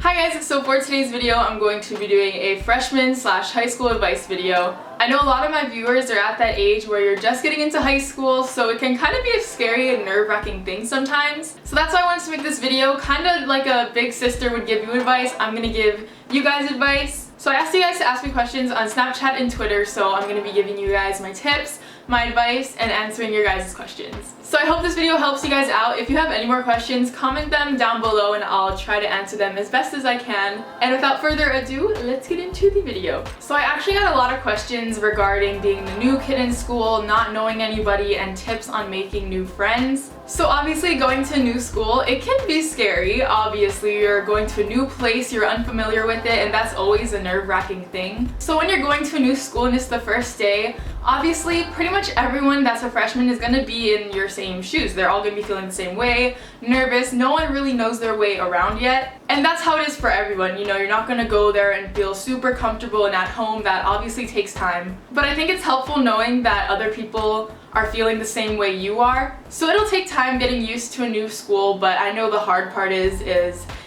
Hi guys, so for today's video I'm going to be doing a freshman slash high school advice video. I know a lot of my viewers are at that age where you're just getting into high school, so it can kind of be a scary and nerve-wracking thing sometimes. So that's why I wanted to make this video, kind of like a big sister would give you advice. I'm gonna give you guys advice. So I asked you guys to ask me questions on Snapchat and Twitter, so I'm gonna be giving you guys my tips, my advice, and answering your guys' questions. So I hope this video helps you guys out. If you have any more questions, comment them down below and I'll try to answer them as best as I can. And without further ado, let's get into the video. So I actually got a lot of questions regarding being the new kid in school, not knowing anybody, and tips on making new friends. So obviously going to a new school, it can be scary. Obviously you're going to a new place, you're unfamiliar with it, and that's always a nerve-wracking thing. So when you're going to a new school and it's the first day, obviously pretty much everyone that's a freshman is going to be in your same shoes. They're all going to be feeling the same way, nervous. No one really knows their way around yet. And that's how it is for everyone. You know, you're not going to go there and feel super comfortable and at home. That obviously takes time. But I think it's helpful knowing that other people are feeling the same way you are. So it'll take time getting used to a new school, but I know the hard part is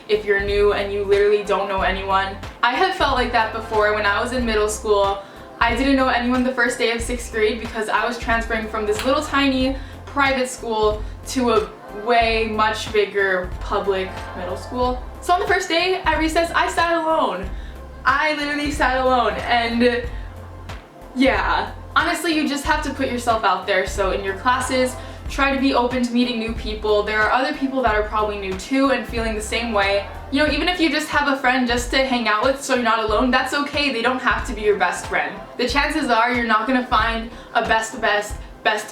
if you're new and you literally don't know anyone. I have felt like that before when I was in middle school. I didn't know anyone the first day of 6th grade because I was transferring from this little tiny private school to a way much bigger public middle school. So on the first day at recess, I sat alone. I literally sat alone, and yeah. Honestly, you just have to put yourself out there. So in your classes, try to be open to meeting new people. There are other people that are probably new too and feeling the same way. You know, even if you just have a friend just to hang out with so you're not alone, that's okay. They don't have to be your best friend. The chances are you're not gonna find a best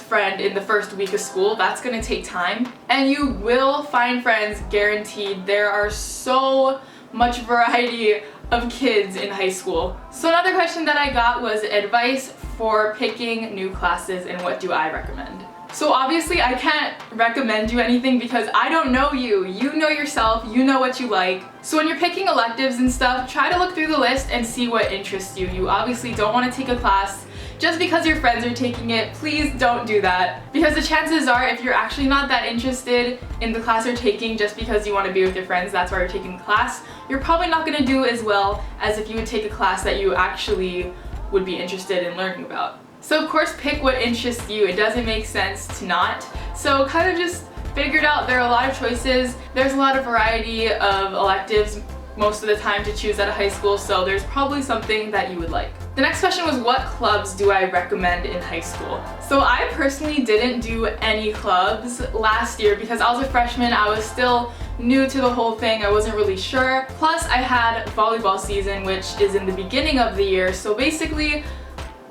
friend in the first week of school. That's gonna take time. And you will find friends, guaranteed. There are so much variety of kids in high school. So another question that I got was advice for picking new classes and what do I recommend. So obviously I can't recommend you anything because I don't know you. You know yourself, you know what you like. So when you're picking electives and stuff, try to look through the list and see what interests you. You obviously don't want to take a class just because your friends are taking it. Please don't do that. Because the chances are if you're actually not that interested in the class you're taking just because you want to be with your friends, that's why you're taking the class, you're probably not going to do as well as if you would take a class that you actually would be interested in learning about. So of course pick what interests you. It doesn't make sense to not. So kind of just figure it out. There are a lot of choices. There's a lot of variety of electives most of the time to choose at a high school, so there's probably something that you would like. The next question was, what clubs do I recommend in high school? So I personally didn't do any clubs last year because I was a freshman. I was still new to the whole thing. I wasn't really sure. Plus I had volleyball season, which is in the beginning of the year, so basically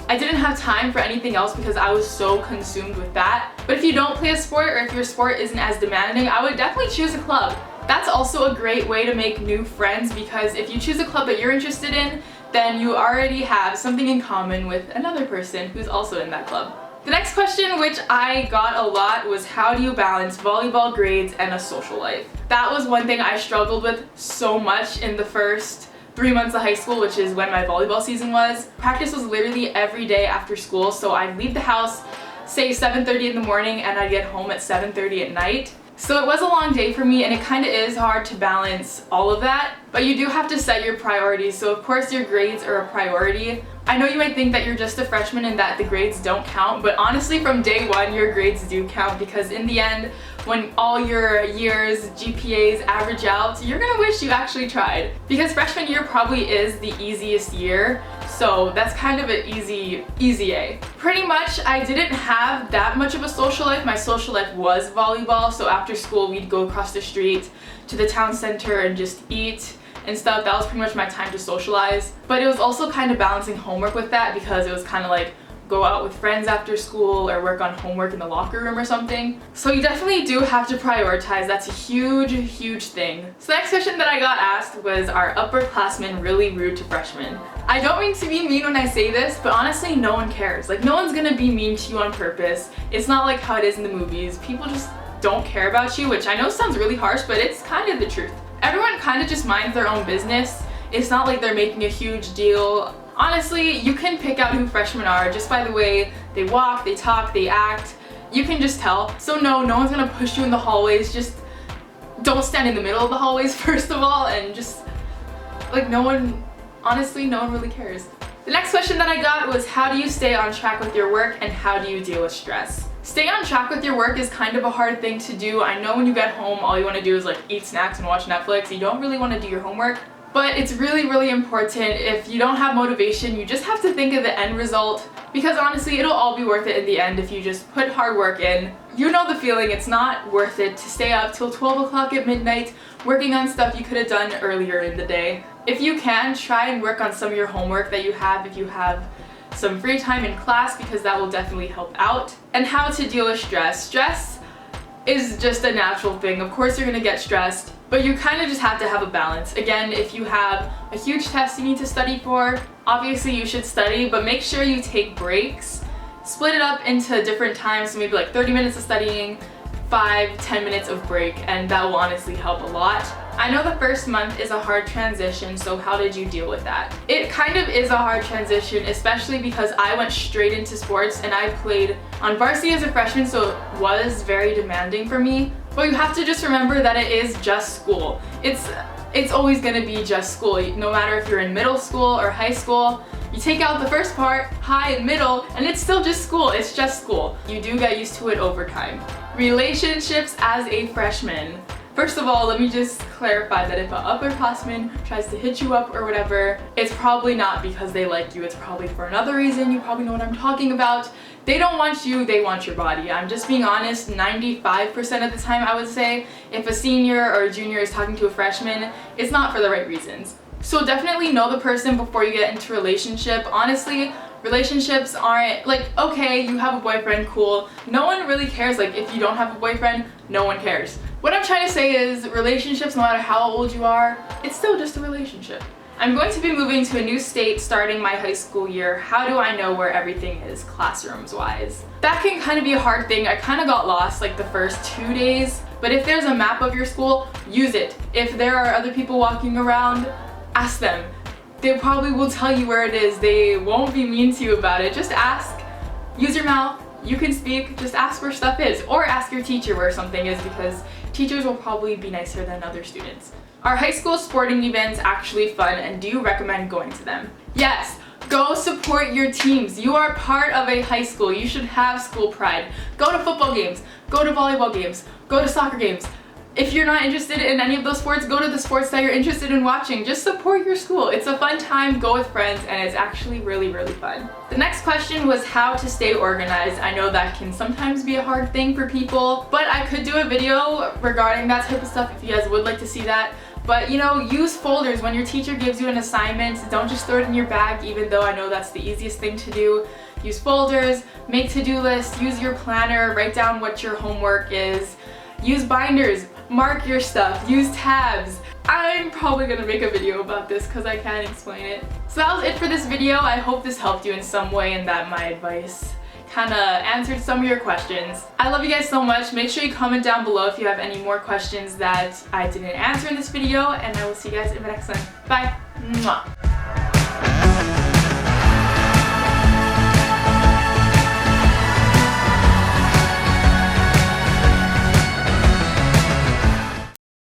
I didn't have time for anything else because I was so consumed with that. But if you don't play a sport or if your sport isn't as demanding, I would definitely choose a club. That's also a great way to make new friends because if you choose a club that you're interested in, then you already have something in common with another person who's also in that club. The next question, which I got a lot, was how do you balance volleyball, grades, and a social life? That was one thing I struggled with so much in the first 3 months of high school, which is when my volleyball season was. Practice was literally every day after school, so I'd leave the house, say 7:30 in the morning, and I'd get home at 7:30 at night. So it was a long day for me, and it kind of is hard to balance all of that, but you do have to set your priorities. So of course your grades are a priority. I know you might think that you're just a freshman and that the grades don't count, but honestly from day one your grades do count because in the end, when all your years, GPAs average out, you're gonna wish you actually tried. Because freshman year probably is the easiest year, so that's kind of an easy A. Pretty much I didn't have that much of a social life. My social life was volleyball, so after school we'd go across the street to the town center and just eat and stuff. That was pretty much my time to socialize. But it was also kind of balancing homework with that because it was kind of like go out with friends after school or work on homework in the locker room or something. So you definitely do have to prioritize. That's a huge thing. So the next question that I got asked was, are upperclassmen really rude to freshmen? I don't mean to be mean when I say this, but honestly no one cares. Like no one's gonna be mean to you on purpose. It's not like how it is in the movies. People just don't care about you, which I know sounds really harsh, but it's kind of the truth. Everyone kind of just minds their own business. It's not like they're making a huge deal. Honestly, you can pick out who freshmen are just by the way they walk, they talk, they act. You can just tell. So no one's gonna push you in the hallways. Just don't stand in the middle of the hallways first of all, and just like honestly, no one really cares. The next question that I got was, how do you stay on track with your work and how do you deal with stress? Staying on track with your work is kind of a hard thing to do. I know when you get home, all you want to do is like eat snacks and watch Netflix. You don't really want to do your homework, but it's really, really important. If you don't have motivation, you just have to think of the end result, because honestly, it'll all be worth it in the end if you just put hard work in. You know the feeling. It's not worth it to stay up till 12 o'clock at midnight working on stuff you could have done earlier in the day. If you can, try and work on some of your homework that you have if you have some free time in class, because that will definitely help out. And how to deal with stress. Stress is just a natural thing. Of course you're gonna get stressed, but you kind of just have to have a balance. Again, if you have a huge test you need to study for, obviously you should study, but make sure you take breaks. Split it up into different times, so maybe like 30 minutes of studying, 5-10 minutes of break, and that will honestly help a lot. I know the first month is a hard transition, so how did you deal with that? It kind of is a hard transition, especially because I went straight into sports and I played on varsity as a freshman, so it was very demanding for me. But you have to just remember that it is just school. It's always gonna be just school, no matter if you're in middle school or high school. You take out the first part, high and middle, and it's still just school. It's just school. You do get used to it over time. Relationships as a freshman. First of all, let me just clarify that if an upperclassman tries to hit you up or whatever, it's probably not because they like you. It's probably for another reason. You probably know what I'm talking about. They don't want you, they want your body. I'm just being honest, 95% of the time I would say, if a senior or a junior is talking to a freshman, it's not for the right reasons. So definitely know the person before you get into a relationship. Honestly, relationships aren't like, okay, you have a boyfriend, cool. No one really cares. Like, if you don't have a boyfriend, no one cares. What I'm trying to say is relationships, no matter how old you are, it's still just a relationship. I'm going to be moving to a new state starting my high school year. How do I know where everything is classrooms wise? That can kind of be a hard thing. I kind of got lost like the first 2 days, but if there's a map of your school, use it. If there are other people walking around, ask them. They probably will tell you where it is. They won't be mean to you about it. Just ask. Use your mouth. You can speak. Just ask where stuff is. Or ask your teacher where something is, because teachers will probably be nicer than other students. Are high school sporting events actually fun, and do you recommend going to them? Yes. Go support your teams. You are part of a high school. You should have school pride. Go to football games. Go to volleyball games. Go to soccer games. If you're not interested in any of those sports, go to the sports that you're interested in watching. Just support your school. It's a fun time, go with friends, and it's actually really, really fun. The next question was how to stay organized. I know that can sometimes be a hard thing for people, but I could do a video regarding that type of stuff if you guys would like to see that. But you know, use folders. When your teacher gives you an assignment, don't just throw it in your bag, even though I know that's the easiest thing to do. Use folders, make to-do lists, use your planner, write down what your homework is. Use binders, mark your stuff, use tabs. I'm probably gonna make a video about this because I can't explain it. So that was it for this video. I hope this helped you in some way and that my advice kind of answered some of your questions. I love you guys so much. Make sure you comment down below if you have any more questions that I didn't answer in this video, and I will see you guys in the next one. Bye! Mwah.